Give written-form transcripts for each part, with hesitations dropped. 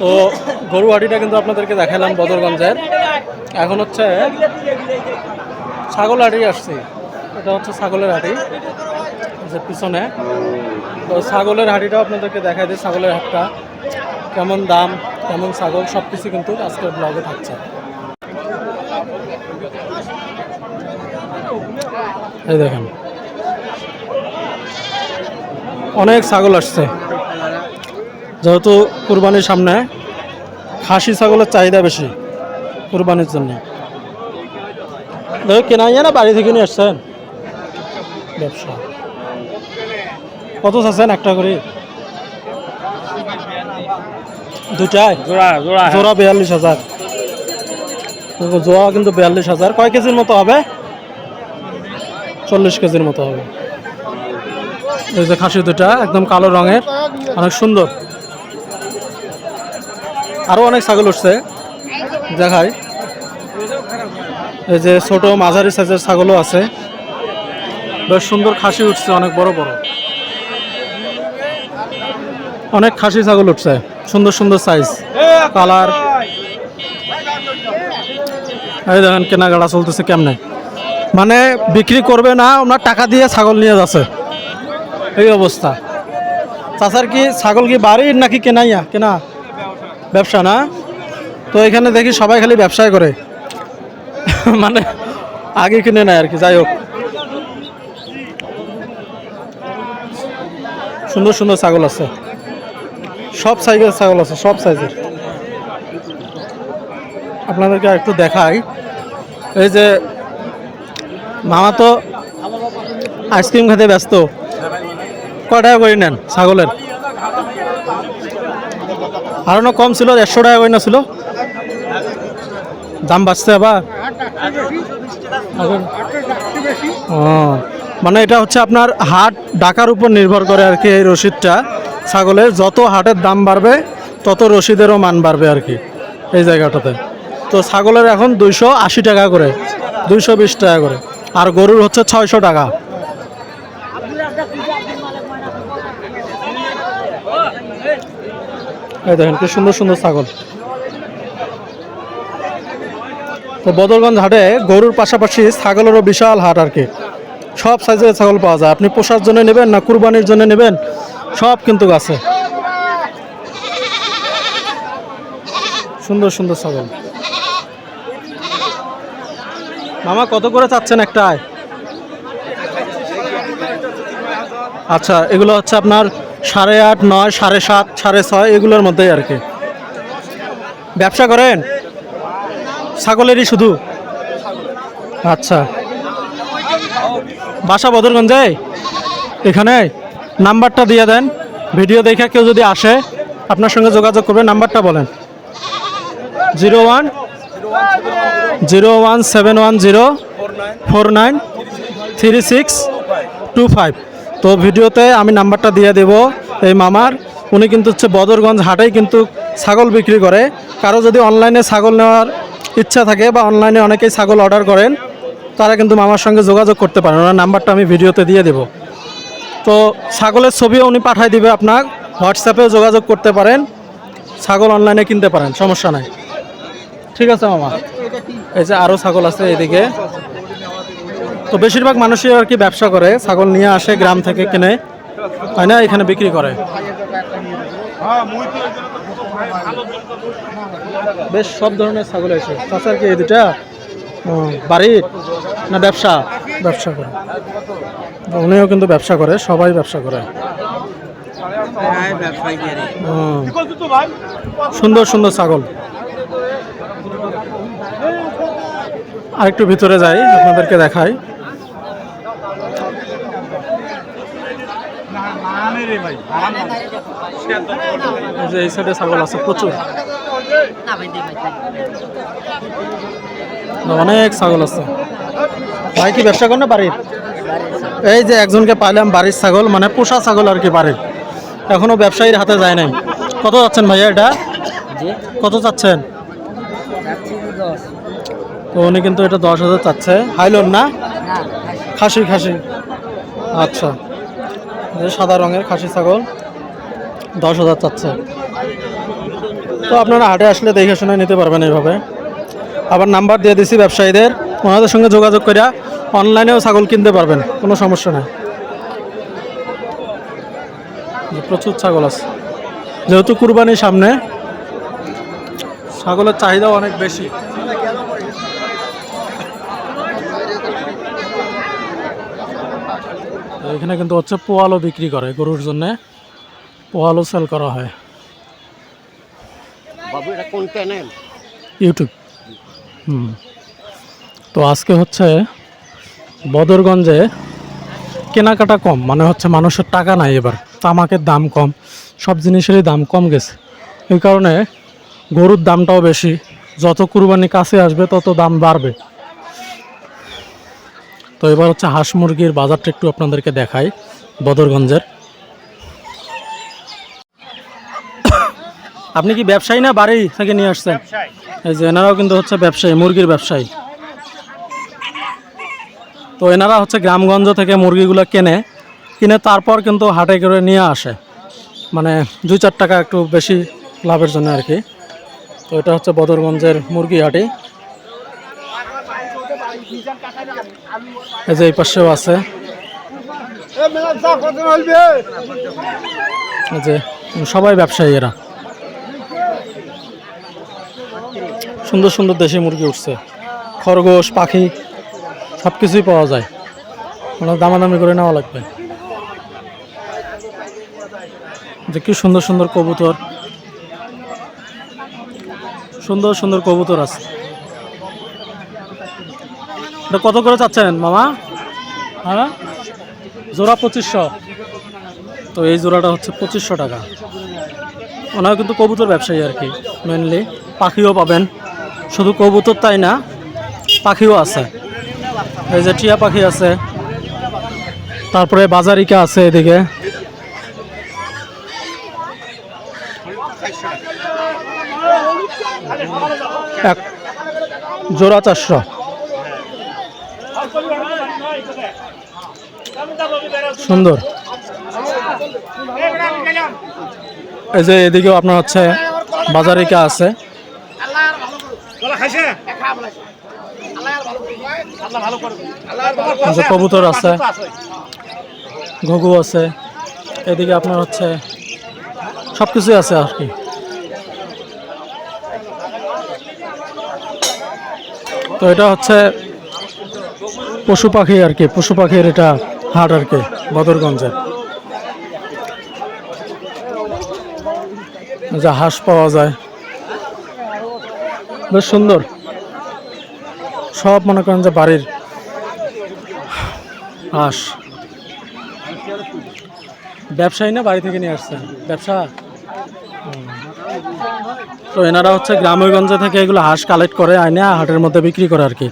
তো গরু হাটিটা কিন্তু আপনাদেরকে দেখালাম বদরগঞ্জের। এখন হচ্ছে ছাগল হাটি আসছি। এটা হচ্ছে ছাগলের হাটি, যে পিছনে। তো ছাগলের হাটিটাও আপনাদেরকে দেখাই দিই, ছাগলের হাটটা কেমন দাম, কেমন ছাগল, সব কিছু কিন্তু আজকের ব্লগে থাকছে। এই দেখেন অনেক ছাগল আসছে, যেহেতু কুরবানির সামনে খাসি ছাগলের চাহিদা বেশি কুরবানির জন্য। কেনা না বাড়ি থেকে নিয়ে আসছেন? ব্যবসা। কত চাচ্ছেন একটা করে? দুটায় জোড়া 42,000। জোড়া কিন্তু 42,000। কয় কেজির মতো হবে? 40 কেজির মতো হবে। এই যে খাসি দুটা একদম কালো রঙের, অনেক সুন্দর। আরো অনেক ছাগল উঠছে, দেখাই। এই যে ছোট মাঝারি সাইজের ছাগলও আছে, বেশ সুন্দর খাসি উঠছে, অনেক বড় বড় অনেক খাসি ছাগল উঠছে, সুন্দর সুন্দর সাইজ, কালার। এই দেখেন কেনাকাটা চলতেছে কেমনে, মানে বিক্রি করবে না, ওনার টাকা দিয়ে ছাগল নিয়ে যাচ্ছে, এই অবস্থা। চাচার কি ছাগল কি বাড়ির নাকি কেনাইয়া? কেনা ব্যবসা না? তো এখানে দেখি সবাই খালি ব্যবসায় করে, মানে আগে কিনে নেয় আর কি। যাই হোক, সুন্দর সুন্দর ছাগল আছে, সব সাইজের ছাগল আছে, সব সাইজের। আপনাদেরকে একটু দেখাই। এই যে মামা তো আইসক্রিম খেতে ব্যস্ত। কয় টাকা করে নেন ছাগলের? আরো না কম ছিল, 100 টাকা করে না ছিল? দাম বাড়ছে আবার? ও, মানে এটা হচ্ছে আপনার হাট ডাকার উপর নির্ভর করে আর কি। এই রসিদটা ছাগলের, যত হাটের দাম বাড়বে তত রসিদেরও মান বাড়বে আর কি এই জায়গাটাতে। তো ছাগলের এখন 280 টাকা করে, 220 টাকা করে, আর গরুর হচ্ছে 600 টাকা। এই দেখেন কি সুন্দর সুন্দর ছাগল। তো বদরগঞ্জ হাটে গরুর পাশাপাশি ছাগলেরও বিশাল হাট আর কি। সব সাইজের ছাগল পাওয়া যায়। আপনি পোষার জন্য নেবেন না কুরবানির জন্য নেবেন, সব কিন্তু আছে। সুন্দর সুন্দর ছাগল। মামা কত করে চাচ্ছেন একটায়? আচ্ছা, এগুলো হচ্ছে আপনার 8.5, 9, 7.5, 6.5 এগুলোর মধ্যেই আর কি। ব্যবসা করেন ছাগলেরই শুধু? আচ্ছা, বাসা বদরগঞ্জে? এখানে নাম্বারটা দিয়ে দেন, ভিডিও দেখে কেউ যদি আসে আপনার সঙ্গে যোগাযোগ করবে। নাম্বারটা বলেন। 011710493625। তো ভিডিওতে আমি নাম্বারটা দিয়ে দেব এই মামার। উনি কিন্তু হচ্ছে বদরগঞ্জ হাটেই কিন্তু ছাগল বিক্রি করে। কারো যদি অনলাইনে ছাগল নেওয়ার ইচ্ছা থাকে বা অনলাইনে অনেকেই ছাগল অর্ডার করেন, তারা কিন্তু মামার সঙ্গে যোগাযোগ করতে পারেন। ওনার নাম্বারটা আমি ভিডিওতে দিয়ে দেব। তো ছাগলের ছবিও উনি পাঠিয়ে দিবে আপনার, হোয়াটসঅ্যাপেও যোগাযোগ করতে পারেন, ছাগল অনলাইনে কিনতে পারেন, সমস্যা নাই। ঠিক আছে মামা। এই যে আরও ছাগল আছে এদিকে। তো বেশিরভাগ মানুষই আর কি ব্যবসা করে, ছাগল নিয়ে আসে গ্রাম থেকে কিনে, তাই না, এখানে বিক্রি করে। বেশ সব ধরনের ছাগল আছে। চাচার কি এই দুটা বাড়ির না ব্যবসা? ব্যবসা করে, উনিও কিন্তু ব্যবসা করে, সবাই ব্যবসা করে। সুন্দর সুন্দর ছাগল। আরেকটু ভিতরে যাই, আপনাদেরকে দেখাই। এই সাইডে ছাগল আছে প্রচুর, অনেক ছাগল আছে। ভাই কি ব্যবসা করেন না বাড়ির? এই যে একজনকে পাইলাম বাড়ির ছাগল, মানে পোষা ছাগল আর কি বাড়ির, এখনো ব্যবসায়ীর হাতে যায় নাই। কত যাচ্ছেন ভাইয়া এটা? কত চাচ্ছেন? তো উনি কিন্তু এটা 10,000 চাচ্ছে। হাইলোন না? খাসি খাসি। আচ্ছা, সাদা রঙের খাসি ছাগল 10,000 চাচ্ছে। তো তো আপনারা হাটে আসলে দেখে শুনে নিতে পারবেন এইভাবে। আবার নাম্বার দিয়ে দিছি ব্যবসায়ীদের, ওনাদের সঙ্গে যোগাযোগ করে অনলাইনেও ছাগল কিনতে পারবেন, কোনো সমস্যা নেই। প্রচুর ছাগল আছে, যেহেতু কুরবানির সামনে ছাগলের চাহিদাও অনেক বেশি। এখানে কিন্তু হচ্ছে পোয়ালও বিক্রি করে, গরুর জন্য পোয়ালও সেল করা হয়। ইউটিউব। তো আজকে হচ্ছে বদরগঞ্জে কেনাকাটা কম, মানে হচ্ছে মানুষের টাকা নাই, এবার তামাকের দাম কম, সব জিনিসেরই দাম কম গেছে। এই কারণে গরুর দামটাও বেশি, যত কুরবানি কাছে আসবে তত দাম বাড়বে। তো এবার হচ্ছে হাঁস মুরগির বাজারটা একটু আপনাদেরকে দেখাই বদরগঞ্জের। আপনি কি ব্যবসায়ী না বাড়ি থেকে নিয়ে আসছেন? এই যে এনারাও কিন্তু হচ্ছে ব্যবসায়ী, মুরগির ব্যবসায়ী। তো এনারা হচ্ছে গ্রামগঞ্জ থেকে মুরগিগুলো কিনে তারপর কিন্তু হাটে করে নিয়ে আসে, মানে 2-4 টাকা একটু বেশি লাভের জন্য আর কি। তো এটা হচ্ছে বদরগঞ্জের মুরগি হাটি। এই যে এই পাশেও আছে, এই যে সবাই ব্যবসায়ী এরা। সুন্দর সুন্দর দেশি মুরগি উঠছে, খরগোশ, পাখি সব কিছুই পাওয়া যায়, ওনার দামাদামি করে নেওয়া লাগবে। যে কি সুন্দর সুন্দর কবুতর, সুন্দর সুন্দর কবুতর আছে। এটা কত করে চাচ্ছেন মামা? হ্যাঁ, জোড়া 2500। তো এই জোড়াটা হচ্ছে 2500 টাকা। ওনারা কিন্তু কবুতর ব্যবসায়ী আর কি, মেনলি পাখিও পাবেন, শুধু কবুতর তাই না, পাখিও আছে। এই যে টিয়া পাখি আছে, তারপরে বাজারিকা আছে এদিকে। এক জোড়া 400। সুন্দর। এই যে এদিকেও আপনার হচ্ছে বাজারিকা আছে, কবুতর আছে, ঘুঘু আছে, এদিকে আপনার হচ্ছে সবকিছুই আছে আর কি। তো এটা হচ্ছে পশু পাখি আর কি, পশু পাখির এটা হাট আর কি বদরগঞ্জের। যা হাঁস পাওয়া যায়, বেশ সুন্দর, সব মনে করেন যে বাড়ির হাঁস। ব্যবসায়ী না বাড়ি থেকে নিয়ে আসছেন? ব্যবসা। তো এনারা হচ্ছে গ্রামগঞ্জে থেকে এগুলো হাঁস কালেক্ট করে আইনে হাটের মধ্যে বিক্রি করে আর কি,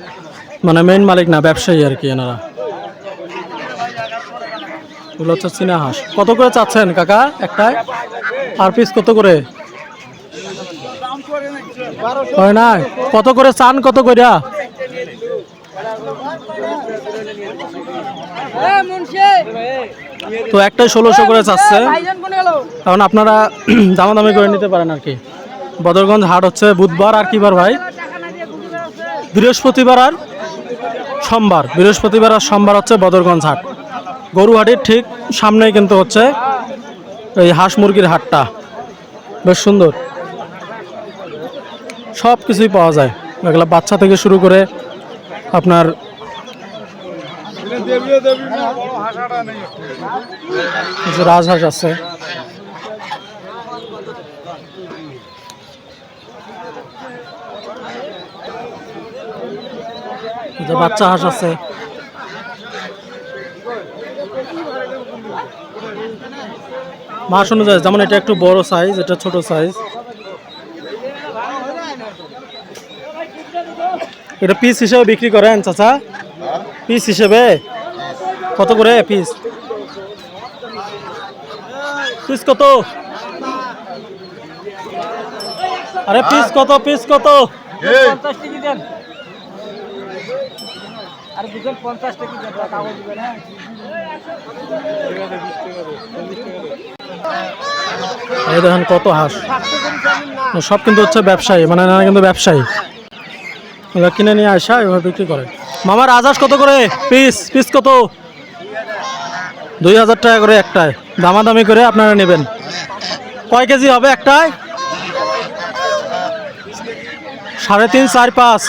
মানে মেইন মালিক না, ব্যবসায়ী আর কি এনারা। এগুলো হচ্ছে চীনা হাঁস। কত করে চাচ্ছেন কাকা একটায়? আর পিস কত করে হয় না? কত করে চান, কত করে? তো একটাই 1600 করে চাচ্ছে, কারণ আপনারা দামাদামি করে নিতে পারেন আর কি। বদরগঞ্জ হাট হচ্ছে বুধবার আর কি বার ভাই? বৃহস্পতিবার আর সোমবার। বৃহস্পতিবার আর সোমবার হচ্ছে বদরগঞ্জ হাট। গরুহাটির ঠিক সামনেই কিন্তু হচ্ছে এই হাঁস মুরগির হাটটা, বেশ সুন্দর, সব কিছুই পাওয়া যায়। এগুলো বাচ্চা থেকে শুরু করে আপনার রাজহাঁস আছে, বাচ্চা হাঁস আছে, মাস অনুযায়ী, যেমন এটা একটু বড় সাইজ, এটা ছোট সাইজ। এটা পিস হিসেবে বিক্রি করেন চাচা? পিস হিসেবে কত করে পিস? পিস কত? আরে পিস কত? পিস কত? এই দেখেন কত হাঁস। সব কিন্তু হচ্ছে ব্যবসায়ী, মানে এনারা কিন্তু ব্যবসায়ী, ওরা কিনে নিয়ে আসা এভাবে বিক্রি করে। মামা রাজহাঁস কত করে পিস? পিস কত? 2000 টাকা করে একটায়, দামাদামি করে আপনারা নেবেন। কয় কেজি হবে একটায়? 3.5, 4, 5।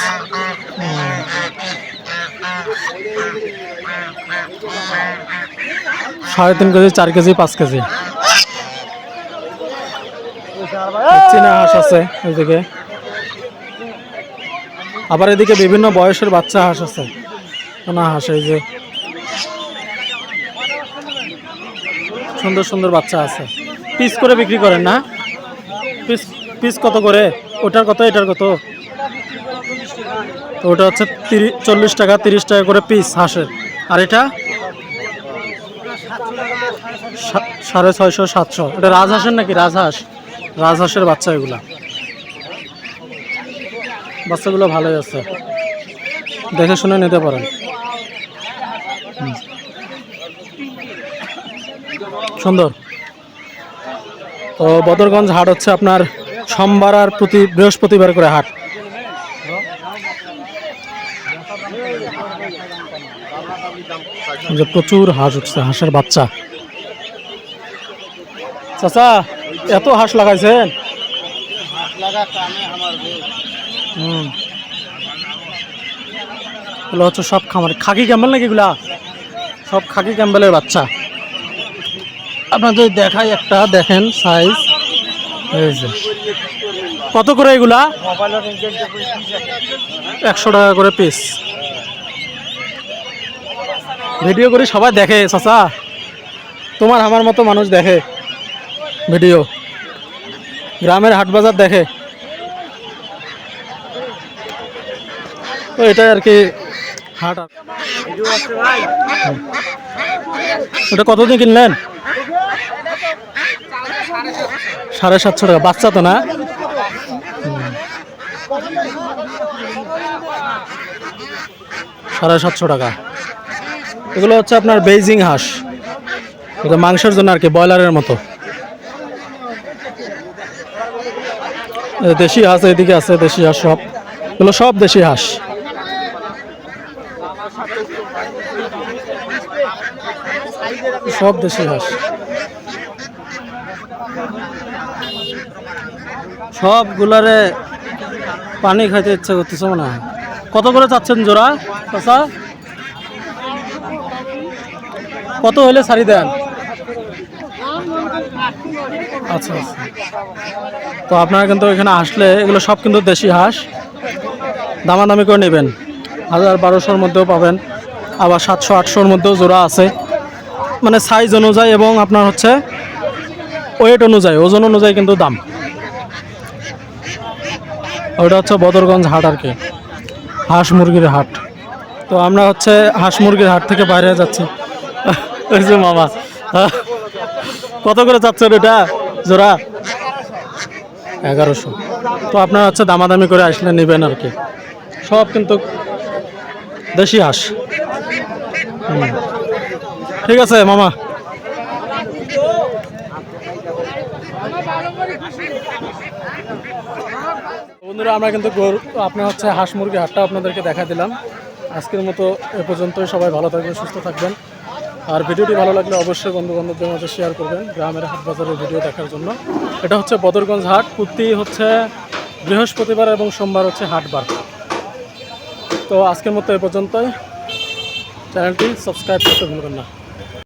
3.5 কেজি, 4 কেজি, 5 কেজি। চীনা হাঁস আছে এদিকে, আবার এদিকে বিভিন্ন বয়সের বাচ্চা হাঁস আছে, কোনা হাঁস, এই যে সুন্দর সুন্দর বাচ্চা আছে। পিস করে বিক্রি করেন না? পিস পিস কত করে? ওটার কত, এটার কত? তো ওটা হচ্ছে 40 টাকা, 30 টাকা করে পিস হাঁসের। আর এটা 650, 700। এটা রাজহাঁসের নাকি? রাজহাঁস, রাজহাঁসের বাচ্চা এগুলা, বাচ্চাগুলো ভালোই আছে, দেখে শুনে নিতে পারেন। সুন্দর। তো বদরগঞ্জ হাট হচ্ছে আপনার সোমবার আর প্রতি বৃহস্পতিবার করে হাট। যে প্রচুর হাঁস উঠছে, হাঁসের বাচ্চা। চাচা এত হাঁস লাগাইছেন? এগুলো হচ্ছে সব খামারে খাকি ক্যাম্বেল নাকি? এগুলা সব খাকি ক্যাম্বেলের বাচ্চা। আপনাদের দেখাই একটা, দেখেন সাইজ। এই যে কত করে এগুলা? 100 টাকা করে পিস। ভিডিও করি সবাই দেখে চাচা, তোমার আমার মতো মানুষ দেখে ভিডিও, গ্রামের হাট বাজার দেখে, তো এটাই আর কি হাট। ওটা কতদিন কিনলেন? 750 টাকা। বাচ্চা তো না? 750 টাকা। এগুলো হচ্ছে আপনার বেইজিং হাঁস, এটা মাংসের জন্য আর কি, ব্রয়লারের মতো। দেশি হাঁস এদিকে আছে, দেশি হাঁস সব, এগুলো সব দেশি হাঁস। সব দেশি হাঁস, সবগুলারে পানি খাইতে ইচ্ছা করতেছে মনে হয়। কত করে চাচ্ছেন জোড়া চাচা? কত হইলে ছাড়ি দেন? আচ্ছা আচ্ছা। তো আপনারা কিন্তু এখানে আসলে এগুলো সব কিন্তু দেশি হাঁস, দামাদামি করে নেবেন। 1000-1200-র মধ্যেও পাবেন, আবার 700-800-র মধ্যেও জোড়া আছে, মানে সাইজ অনুযায়ী এবং আপনার হচ্ছে ওয়েট অনুযায়ী, ওজন অনুযায়ী কিন্তু দাম। ওইটা হচ্ছে বদরগঞ্জ হাট আর কি, হাঁস মুরগির হাট। তো আমরা হচ্ছে হাঁস মুরগির হাট থেকে বাইরে যাচ্ছি। ওই যে মামা, কত করে চাচ্ছেন এটা জোড়া? 1100। তো আপনারা হচ্ছে দামাদামি করে আসলে নেবেন আর কি, সব কিন্তু দেশি হাঁস। ঠিক আছে মামা। বন্ধুরা আমরা কিন্তু আপনার হচ্ছে হাঁস মুরগি হাটটা আপনাদেরকে দেখা দিলাম। আজকের মতো এ পর্যন্তই। সবাই ভালো থাকবেন, সুস্থ থাকবেন। আর ভিডিওটি ভালো লাগলে অবশ্যই বন্ধু বান্ধবদের মাঝে শেয়ার করবেন গ্রামের হাট বাজারের ভিডিও দেখার জন্য। এটা হচ্ছে বদরগঞ্জ হাট, প্রতি হচ্ছে বৃহস্পতিবার এবং সোমবার হচ্ছে হাটবার। তো আজকের মতো এ পর্যন্তই। চ্যানেলটি সাবস্ক্রাইব করতে ভুলবেন না।